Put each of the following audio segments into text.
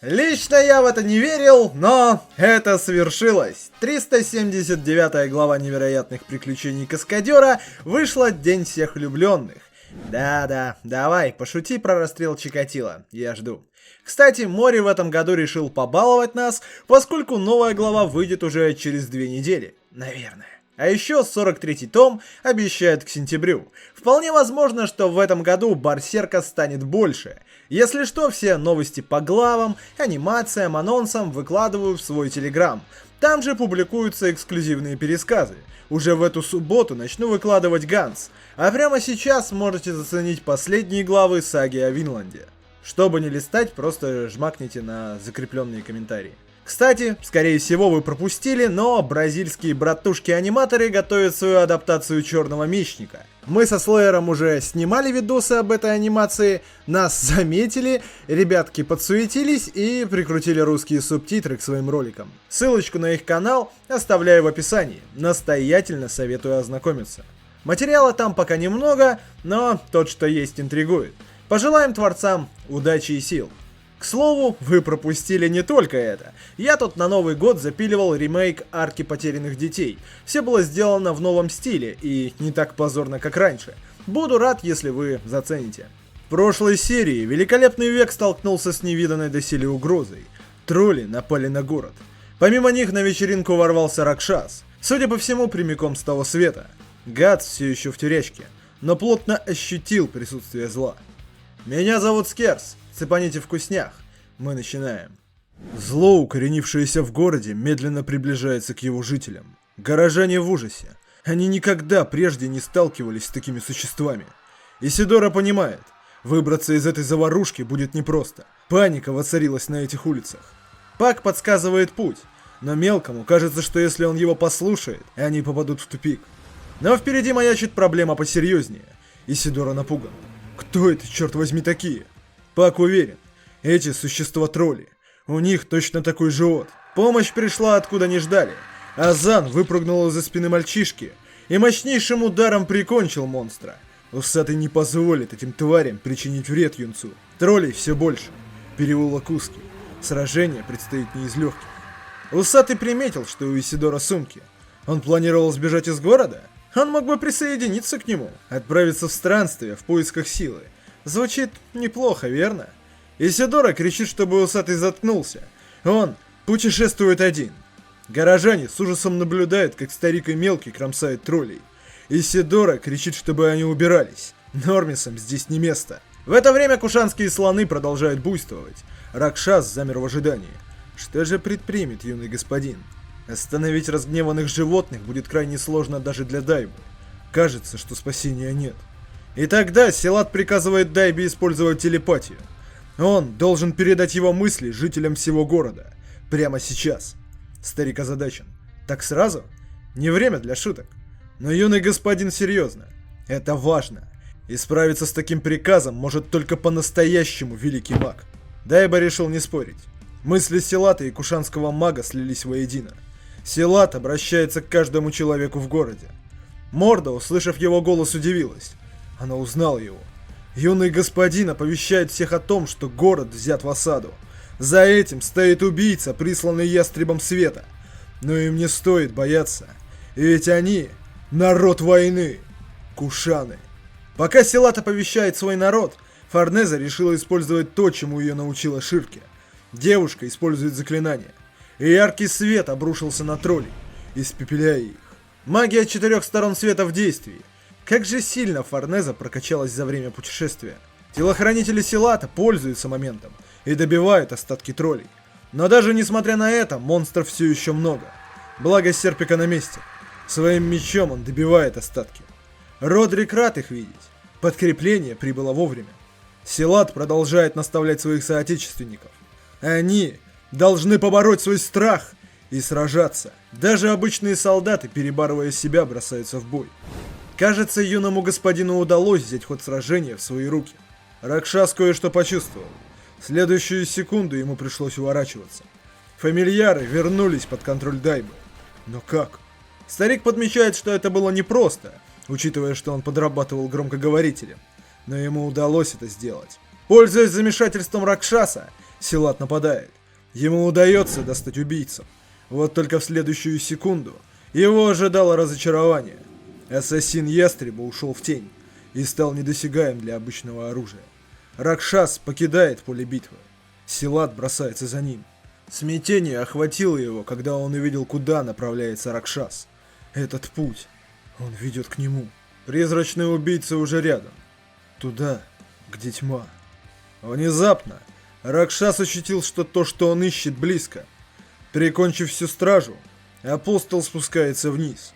Лично я в это не верил, но это свершилось. 379 глава невероятных приключений Каскадера вышла День всех влюбленных. Да-да, давай, пошути про расстрел Чикатило, я жду. Кстати, Мори в этом году решил побаловать нас, поскольку новая глава выйдет уже через 2 недели, наверное. А еще 43-й том обещают к сентябрю. Вполне возможно, что в этом году Берсерка станет больше. Если что, все новости по главам, анимациям, анонсам выкладываю в свой телеграм. Там же публикуются эксклюзивные пересказы. Уже в эту субботу начну выкладывать Ганс. А прямо сейчас можете заценить последние главы саги о Винланде. Чтобы не листать, просто жмакните на закрепленные комментарии. Кстати, скорее всего вы пропустили, но бразильские братушки-аниматоры готовят свою адаптацию Черного Мечника. Мы со Слеером уже снимали видосы об этой анимации, нас заметили, ребятки подсуетились и прикрутили русские субтитры к своим роликам. Ссылочку на их канал оставляю в описании, настоятельно советую ознакомиться. Материала там пока немного, но тот, что есть, интригует. Пожелаем творцам удачи и сил. К слову, вы пропустили не только это. Я тут на Новый год запиливал ремейк Арки Потерянных Детей. Все было сделано в новом стиле и не так позорно, как раньше. Буду рад, если вы зацените. В прошлой серии Великолепный Век столкнулся с невиданной доселе угрозой. Тролли напали на город. Помимо них на вечеринку ворвался Ракшас. Судя по всему, прямиком с того света. Гад все еще в тюрячке, но плотно ощутил присутствие зла. Меня зовут Скерс. Цепаните вкуснях. Мы начинаем. Зло, укоренившееся в городе, медленно приближается к его жителям. Горожане в ужасе. Они никогда прежде не сталкивались с такими существами. Исидора понимает, выбраться из этой заварушки будет непросто. Паника воцарилась на этих улицах. Пак подсказывает путь, но мелкому кажется, что если он его послушает, они попадут в тупик. Но впереди маячит проблема посерьезнее. Исидора напуган. Кто это, черт возьми, такие? Пак уверен, эти существа тролли. У них точно такой живот. Помощь пришла откуда не ждали. Азан выпрыгнул из-за спины мальчишки и мощнейшим ударом прикончил монстра. Усатый не позволит этим тварям причинить вред юнцу. Троллей все больше. Переулок узкий. Сражение предстоит не из легких. Усатый приметил, что у Исидора сумки. Он планировал сбежать из города? Он мог бы присоединиться к нему, отправиться в странствие в поисках силы. Звучит неплохо, верно? Исидора кричит, чтобы усатый заткнулся. Он путешествует один. Горожане с ужасом наблюдают, как старик и мелкий кромсают троллей. Исидора кричит, чтобы они убирались. Нормисам здесь не место. В это время кушанские слоны продолжают буйствовать. Ракшас замер в ожидании. Что же предпримет юный господин? Остановить разгневанных животных будет крайне сложно даже для Дайбы. Кажется, что спасения нет. И тогда Силат приказывает Дайбе использовать телепатию. Он должен передать его мысли жителям всего города. Прямо сейчас. Старик озадачен. Так сразу? Не время для шуток. Но юный господин серьезно. Это важно. И справиться с таким приказом может только по-настоящему великий маг. Дайба решил не спорить. Мысли Силата и кушанского мага слились воедино. Силат обращается к каждому человеку в городе. Морда, услышав его голос, удивилась. Она узнала его. Юный господин оповещает всех о том, что город взят в осаду. За этим стоит убийца, присланный ястребом света. Но им не стоит бояться. Ведь они — народ войны. Кушаны. Пока Силат оповещает свой народ, Форнеза решила использовать то, чему ее научила Ширке. Девушка использует заклинание. И яркий свет обрушился на троллей, испепеляя их. Магия 4 сторон света в действии. Как же сильно Форнеза прокачалась за время путешествия. Телохранители Силата пользуются моментом и добивают остатки троллей. Но даже несмотря на это, монстров все еще много. Благо Серпика на месте. Своим мечом он добивает остатки. Родрик рад их видеть. Подкрепление прибыло вовремя. Силат продолжает наставлять своих соотечественников. Они должны побороть свой страх и сражаться. Даже обычные солдаты, перебарывая себя, бросаются в бой. Кажется, юному господину удалось взять ход сражения в свои руки. Ракшас кое-что почувствовал. В следующую секунду ему пришлось уворачиваться. Фамильяры вернулись под контроль Дайбы. Но как? Старик подмечает, что это было непросто, учитывая, что он подрабатывал громкоговорителем. Но ему удалось это сделать. Пользуясь замешательством Ракшаса, Силат нападает. Ему удается достать убийцу. Вот только в следующую секунду его ожидало разочарование. Ассасин Ястреба ушел в тень и стал недосягаем для обычного оружия. Ракшас покидает поле битвы. Силат бросается за ним. Смятение охватило его, когда он увидел, куда направляется Ракшас. Этот путь, он ведет к нему. Призрачный убийца уже рядом. Туда, где тьма. Внезапно Ракшас ощутил, что то, что он ищет, близко. Прикончив всю стражу, апостол спускается вниз.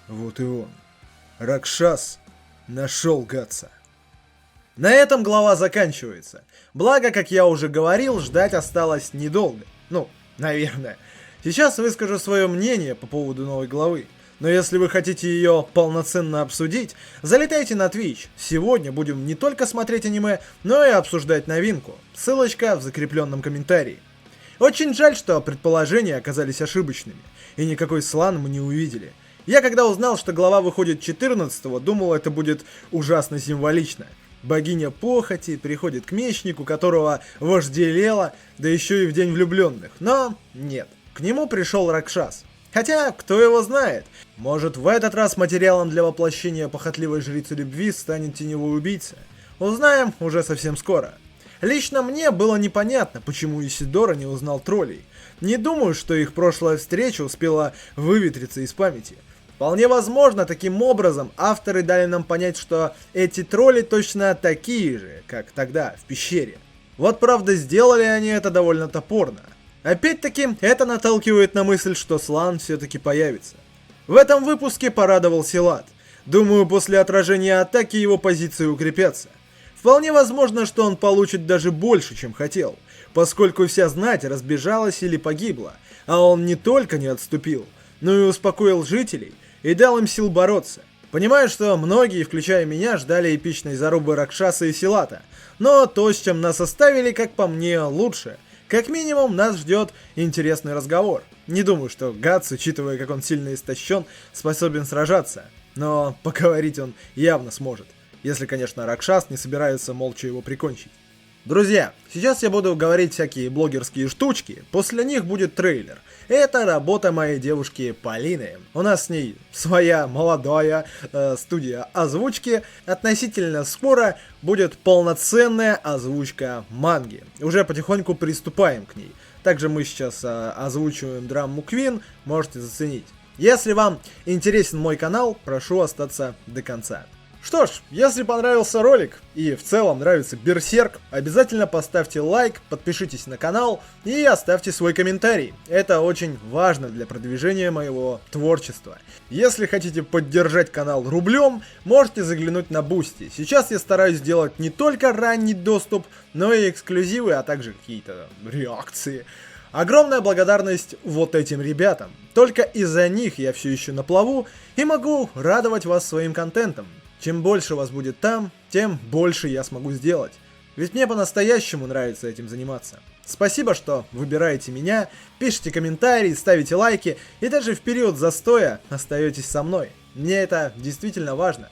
Вот и он. Ракшас нашел Гатса. На этом глава заканчивается. Благо, как я уже говорил, ждать осталось недолго. Ну, наверное. Сейчас выскажу свое мнение по поводу новой главы. Но если вы хотите ее полноценно обсудить, залетайте на Twitch. Сегодня будем не только смотреть аниме, но и обсуждать новинку. Ссылочка в закрепленном комментарии. Очень жаль, что предположения оказались ошибочными, и никакой слан мы не увидели. Я когда узнал, что глава выходит 14-го, думал, это будет ужасно символично. Богиня похоти приходит к мечнику, которого вожделела, да еще и в день влюбленных. Но нет, к нему пришел Ракшас. Хотя, кто его знает, может в этот раз материалом для воплощения похотливой жрицы любви станет теневой убийца. Узнаем уже совсем скоро. Лично мне было непонятно, почему Исидора не узнал троллей. Не думаю, что их прошлая встреча успела выветриться из памяти. Вполне возможно, таким образом авторы дали нам понять, что эти тролли точно такие же, как тогда, в пещере. Вот правда, сделали они это довольно топорно. Опять-таки, это наталкивает на мысль, что слан все-таки появится. В этом выпуске порадовал Силат. Думаю, после отражения атаки его позиции укрепятся. Вполне возможно, что он получит даже больше, чем хотел, поскольку вся знать разбежалась или погибла, а он не только не отступил, но и успокоил жителей и дал им сил бороться. Понимаю, что многие, включая меня, ждали эпичной зарубы Ракшаса и Силата, но то, с чем нас оставили, как по мне, лучше. Как минимум, нас ждет интересный разговор. Не думаю, что Гатс, учитывая, как он сильно истощен, способен сражаться, но поговорить он явно сможет. Если, конечно, Ракшас не собирается молча его прикончить. Друзья, сейчас я буду говорить всякие блогерские штучки, после них будет трейлер. Это работа моей девушки Полины. У нас с ней своя молодая студия озвучки. Относительно скоро будет полноценная озвучка манги. Уже потихоньку приступаем к ней. Также мы сейчас озвучиваем драму Queen, можете заценить. Если вам интересен мой канал, прошу остаться до конца. Что ж, если понравился ролик и в целом нравится Берсерк, обязательно поставьте лайк, подпишитесь на канал и оставьте свой комментарий. Это очень важно для продвижения моего творчества. Если хотите поддержать канал рублем, можете заглянуть на Boosty. Сейчас я стараюсь сделать не только ранний доступ, но и эксклюзивы, а также какие-то реакции. Огромная благодарность вот этим ребятам. Только из-за них я все еще на плаву и могу радовать вас своим контентом. Чем больше вас будет там, тем больше я смогу сделать. Ведь мне по-настоящему нравится этим заниматься. Спасибо, что выбираете меня, пишите комментарии, ставите лайки и даже в период застоя остаетесь со мной. Мне это действительно важно.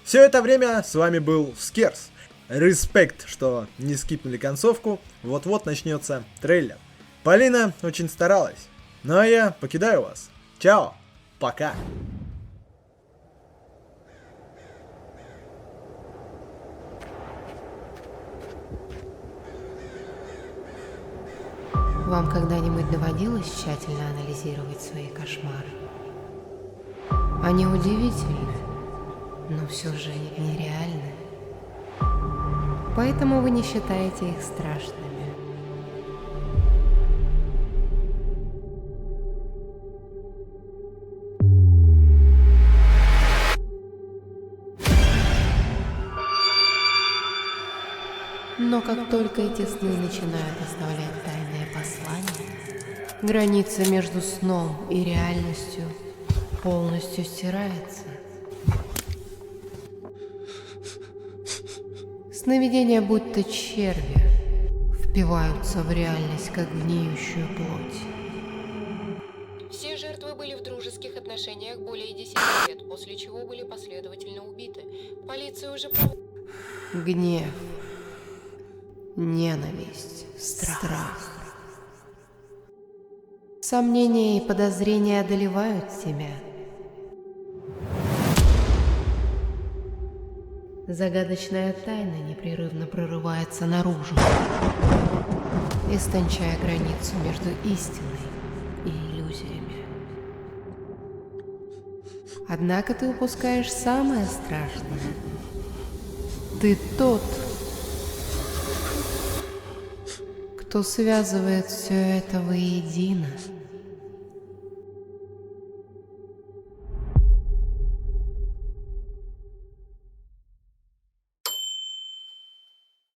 Все это время с вами был Скерс. Респект, что не скипнули концовку, вот-вот начнется трейлер. Полина очень старалась. Ну а я покидаю вас. Чао, пока. Вам когда-нибудь доводилось тщательно анализировать свои кошмары? Они удивительны, но все же нереальны. Поэтому вы не считаете их страшными. Но как только эти сны начинают оставлять тайные послания, граница между сном и реальностью полностью стирается. Сновидения, будто черви, впиваются в реальность, как гниющую плоть. Все жертвы были в дружеских отношениях более 10 лет, после чего были последовательно убиты. Полиция уже... Гнев. ненависть, страх. Сомнения и подозрения одолевают тебя. Загадочная тайна непрерывно прорывается наружу, истончая границу между истиной и иллюзиями. Однако ты упускаешь самое страшное. Ты тот, кто связывает все это воедино.